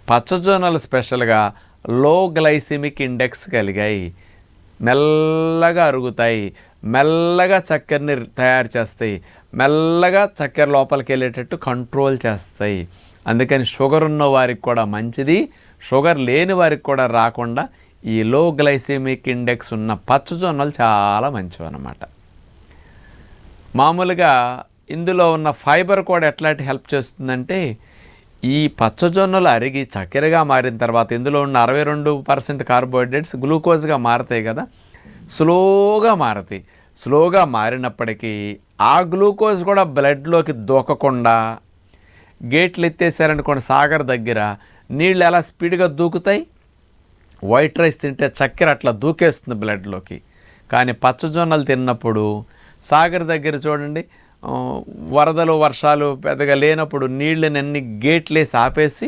పచ్చజొన్నలు స్పెషల్గా low glycemic index కలిగాయి, మెల్లగా అరుగుతాయి, మెల్లగా చక్కెరని తయారు చేస్తాయి, మెల్లగా చక్కెర లోపలికి వెళ్ళేటట్టు కంట్రోల్ చేస్తాయి. అందుకని షుగర్ ఉన్న వారికి కూడా మంచిది, షుగర్ లేని వారికి కూడా రాకుండా ఈ లో గ్లైసిమిక్ ఇండెక్స్ ఉన్న పచ్చజొన్నలు చాలా మంచివి అన్నమాట. మామూలుగా ఇందులో ఉన్న ఫైబర్ కూడా ఎట్లాంటి హెల్ప్ చేస్తుందంటే, ఈ పచ్చజొన్నలు అరిగి చక్కెరగా మారిన తర్వాత ఇందులో ఉన్న 62% కార్బోహైడ్రేట్స్ గ్లూకోజ్గా మారుతాయి కదా, స్లోగా మారుతాయి. స్లోగా మారినప్పటికీ ఆ గ్లూకోజ్ కూడా బ్లడ్లోకి దూకకుండా, గేట్లు ఎత్తేసారనుకోండి సాగర్ దగ్గర, నీళ్ళు ఎలా స్పీడ్గా దూకుతాయి, వైట్ రైస్ తింటే చక్కెర అట్లా దూకేస్తుంది బ్లడ్లోకి. కానీ పచ్చజొన్నలు తిన్నప్పుడు సాగర్ దగ్గర చూడండి, వరదలు వర్షాలు పెద్దగా లేనప్పుడు నీళ్ళని అన్ని గేట్లేసి ఆపేసి